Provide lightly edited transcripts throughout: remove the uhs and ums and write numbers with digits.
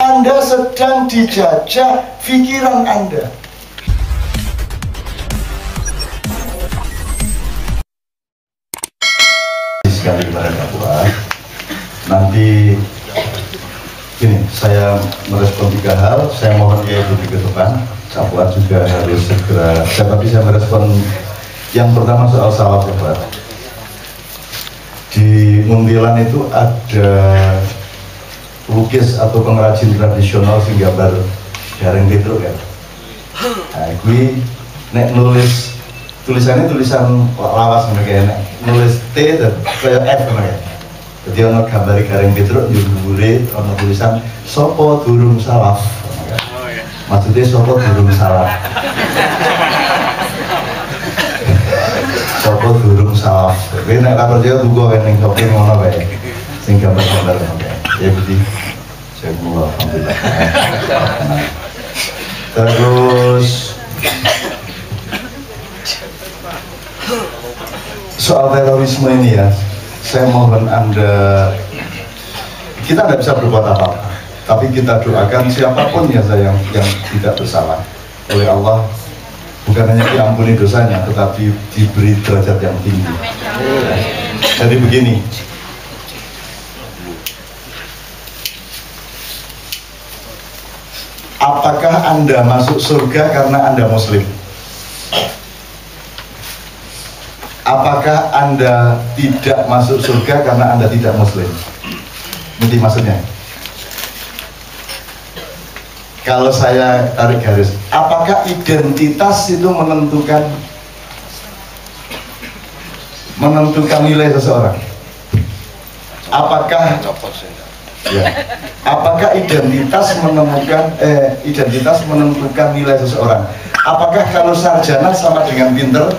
Anda sedang dijajah pikiran Anda. Sekali kepada Papua, nanti gini, saya merespon 3 hal. Saya mohon ya itu ke depan. Papua juga harus segera. Tapi saya merespon yang pertama soal salaf ya Pak. Di Muntilan itu ada pelukis atau pengrajin tradisional sing gambar Gareng Petruk ya. Nah, gue nek nulis tulisannya tulisan lawas kayak nek nulis T dan kayak F kayak. Jadi ono gambar Gareng Petruk di dhuwure ono tulisan sopo durung salaf. Maksudnya sopo durung salaf. Sopo durung salaf. Kowe nek tak percaya tunggu kan ning shopping ngono kae. Sing gambar-gambar kae. Ya begitu. Saya mulai alhamdulillah. Terus soal terorisme ini ya, saya mohon Anda, kita tidak bisa berbuat apa-apa, tapi kita doakan siapapun ya yang tidak bersalah oleh Allah, bukan hanya diampuni dosanya, tetapi diberi derajat yang tinggi. Jadi begini, apakah Anda masuk surga karena Anda Muslim? Apakah Anda tidak masuk surga karena Anda tidak Muslim? Nanti maksudnya. Kalau saya tarik garis, apakah identitas itu menentukan nilai seseorang? Apakah identitas menentukan nilai seseorang? Apakah kalau sarjana sama dengan pinter?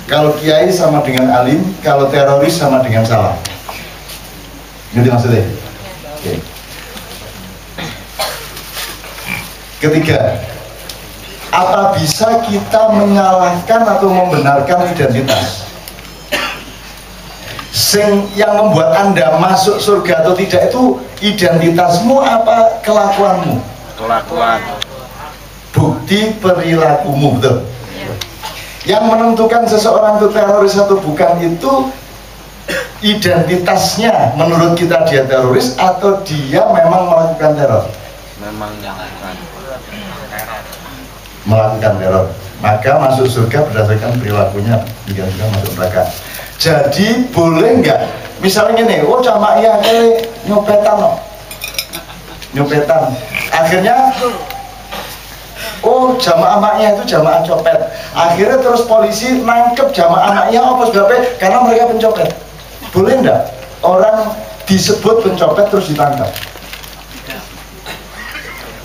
Kalau kiai sama dengan alim, kalau teroris sama dengan salah. Ngerti maksudnya? Oke. Ketiga, apa bisa kita menyalahkan atau membenarkan identitas? Yang membuat Anda masuk surga atau tidak itu identitasmu apa kelakuanmu? Kelakuan. Bukti perilakumu, betul? Yang menentukan seseorang itu teroris atau bukan itu identitasnya. Menurut kita dia teroris atau dia memang melakukan teror? Memang melakukan teror. Maka masuk surga berdasarkan perilakunya, juga masuk neraka. Jadi boleh nggak? Misalnya nih, oh jamaah kayak nyopetan. Akhirnya oh jamaah maknya itu jamaah copet. Akhirnya terus polisi nangkep jamaah maknya apa sebabnya? Karena mereka pencopet. Boleh enggak orang disebut pencopet terus ditangkap?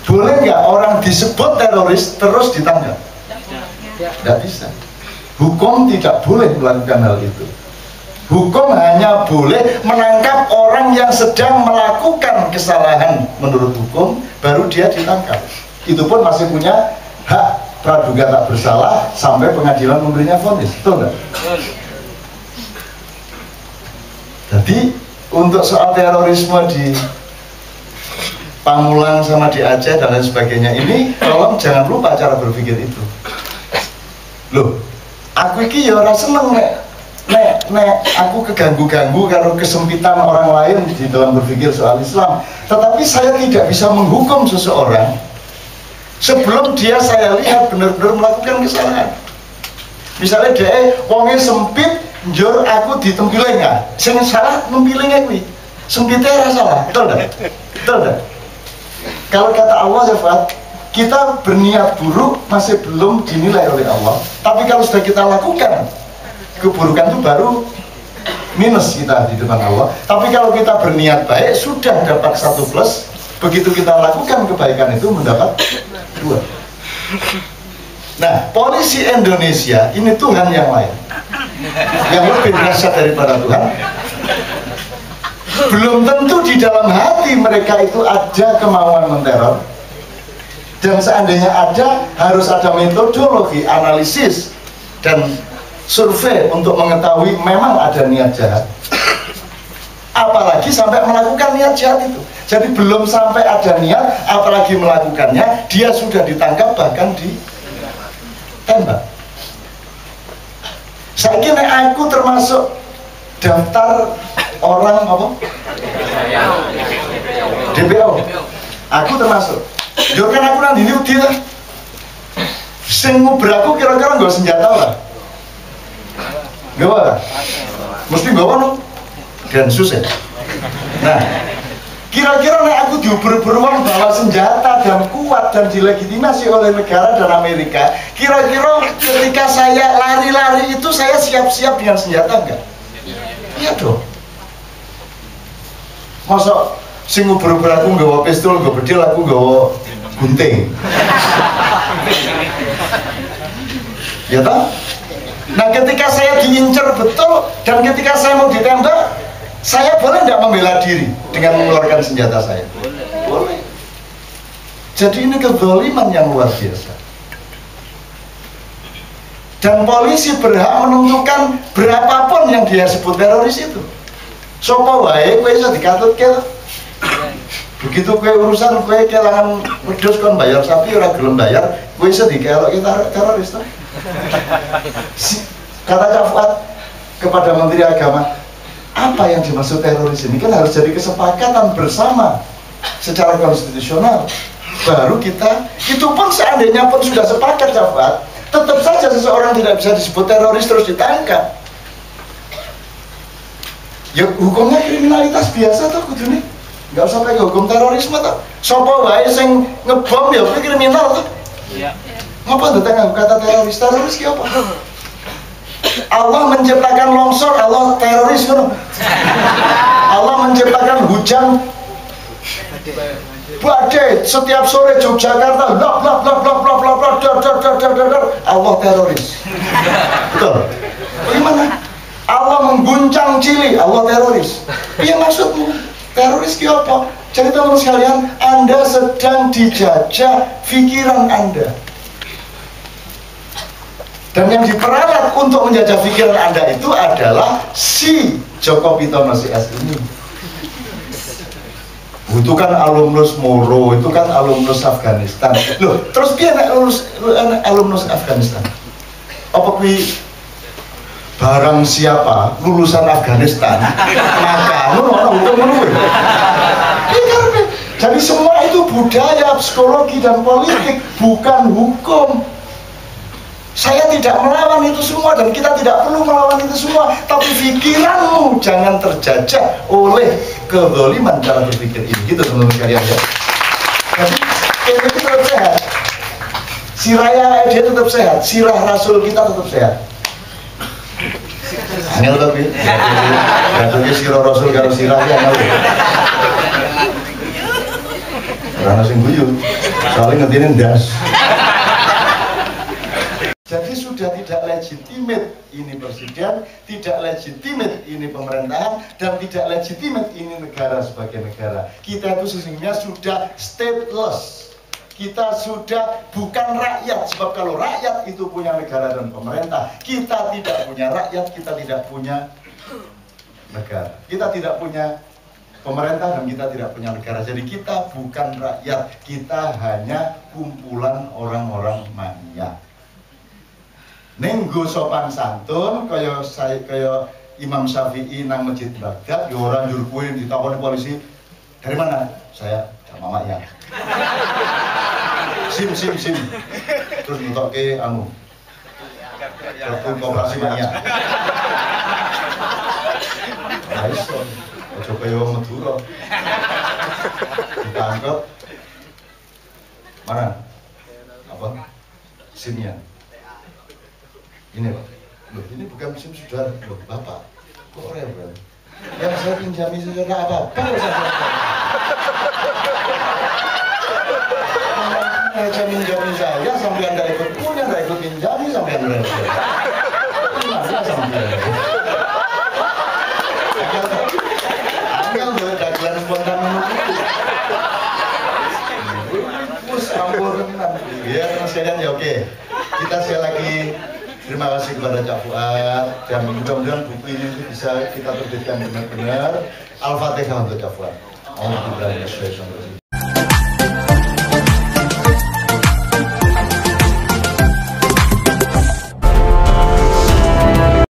Boleh enggak orang disebut teroris terus ditangkap? Tidak bisa. Hukum tidak boleh melakukan hal itu. Hukum hanya boleh menangkap orang yang sedang melakukan kesalahan menurut hukum, baru dia ditangkap. Itu pun masih punya hak praduga tak bersalah sampai pengadilan memberinya vonis, betul nggak? Jadi untuk soal terorisme di Pamulang sama di Aceh dan lain sebagainya ini, tolong jangan lupa cara berpikir itu. Loh, aku iki ya ora seneng nek aku keganggu-ganggu kalau kesempitan orang lain di dalam berpikir soal Islam. Tetapi saya tidak bisa menghukum seseorang sebelum dia saya lihat benar-benar melakukan kesalahan. Misalnya dia wongnya sempit, njur aku ditempilin nggak? Sing salah nempilingnya kuwi. Sempitnya ora salah, betul enggak? Betul enggak? Kalau kata Allah ya Fat, kita berniat buruk masih belum dinilai oleh Allah. Tapi kalau sudah kita lakukan keburukan itu baru minus kita di depan Allah. Tapi kalau kita berniat baik sudah dapat 1 plus. Begitu kita lakukan kebaikan itu mendapat 2. Nah, polisi Indonesia ini Tuhan yang lain, yang lebih dahsyat daripada Tuhan. Belum tentu di dalam hati mereka itu ada kemauan menteror. Dan seandainya ada, harus ada metodologi analisis dan survei untuk mengetahui memang ada niat jahat. Apalagi sampai melakukan niat jahat itu. Jadi belum sampai ada niat, apalagi melakukannya, dia sudah ditangkap bahkan ditembak. Saya kira aku termasuk daftar orang apa? DPO. Aku termasuk. Yo kan aku nang dini wedi lah. Sing nguber aku kira-kira nggawa senjata lah. Nggawa. Mesti nggawa no. Densus ya. Nah, kira-kira nek aku diuber-uber wong bawa senjata dan kuat dan dilegitimasi oleh negara dan Amerika, kira-kira ketika saya lari-lari itu saya siap-siap dengan senjata enggak? Iya dong. Masa sing nguber-uber aku nggawa pistol, nggawa bedil, aku nggawa gunting. Ya toh? Nah, ketika saya diincar betul dan ketika saya mau ditembak, saya boleh tidak membela diri dengan mengeluarkan senjata saya? Boleh. Jadi ini kezaliman yang luar biasa. Dan polisi berhak menentukan berapapun yang dia sebut teroris itu. Sopo wae kowe iso dikatutke. Begitu kowe urusan kowe kelangan wedhus kon bayar sapi ora gelem bayar, kowe iso dikeloki teroris to. Kata Cak Fuad kepada Menteri Agama, apa yang dimaksud teroris ini kan harus jadi kesepakatan bersama secara konstitusional. Baru kita, itu pun seandainya pun sudah sepakat Cak Fuad, tetap saja seseorang tidak bisa disebut teroris terus ditangkap. Ya hukumnya kriminalitas biasa tuh kudune. Nggak usah pakai hukum terorisme tuh. Sopo wae sing ngebom ya kuwi kriminal tuh. Iya. Ngapa datang kata teroris? Teroris ki apa? Allah menciptakan longsor, Allah teroris kan? Allah menciptakan hujan badai setiap sore Yogyakarta, blak blak blak blak blak blak blak dar dar dar dar dar, Allah teroris. Betul? Bagaimana? Allah mengguncang Chili, Allah teroris. Iya maksudmu? Teroris ki apa? Jadi teman sekalian, Anda sedang dijajah pikiran Anda. Dan yang diperalat untuk menjajah pikiran Anda itu adalah si Joko Pitono CS ini. Itu kan alumnus Moro, itu kan alumnus Afghanistan. Loh, terus dia alumnus Afghanistan. Apa kui barang siapa lulusan Afghanistan maka jadi semua itu budaya, psikologi dan politik, bukan hukum. Saya tidak melawan itu semua dan kita tidak perlu melawan itu semua, tapi pikiranmu jangan terjajah oleh kezaliman cara berpikir ini, gitu teman-teman sekalian ya. Jadi ini tetap sehat, siraya dia tetap sehat, sirah Rasul kita tetap sehat. Angel tapi, jadi sirah Rasul kalau sirahnya angel. Karena sing guyu, soalnya ngetinin das. Jadi sudah tidak legitimate ini presiden, tidak legitimate ini pemerintahan, dan tidak legitimate ini negara sebagai negara. Kita itu sesungguhnya sudah stateless. Kita sudah bukan rakyat, sebab kalau rakyat itu punya negara dan pemerintah, kita tidak punya rakyat, kita tidak punya negara. Kita tidak punya pemerintah dan kita tidak punya negara. Jadi kita bukan rakyat, kita hanya kumpulan orang-orang mania. Nenggo sopan santun kaya Imam Syafi'i nang Masjid Baghdad, ya orang njur kuwi ditakoni polisi, "Dari mana?" "Saya Mama ya." Sim. Terus ntokke kartu koperasi mania. Nah, iso. Aja kaya wong Madura. Ditangkep. Mana? Apa? Simnya. Ini Pak, loh ini bukan SIM saudara, loh Bapak, kok rebel? Yang saya pinjami saudara apa-apa saya pinjami saya, sampai Anda ikut punya, Anda ikut pinjami, sampai Anda rebel. Gimana sampai? Angel boleh dagelan spontan menurut Mus ampurnan. Ya, Mas Kalian ya oke. Kita sekali lagi terima kasih kepada Cak Fuad dan mudah-mudahan buku ini bisa kita terbitkan benar-benar. Al-Fatihah untuk Cak Fuad. Alhamdulillah ya syaitan.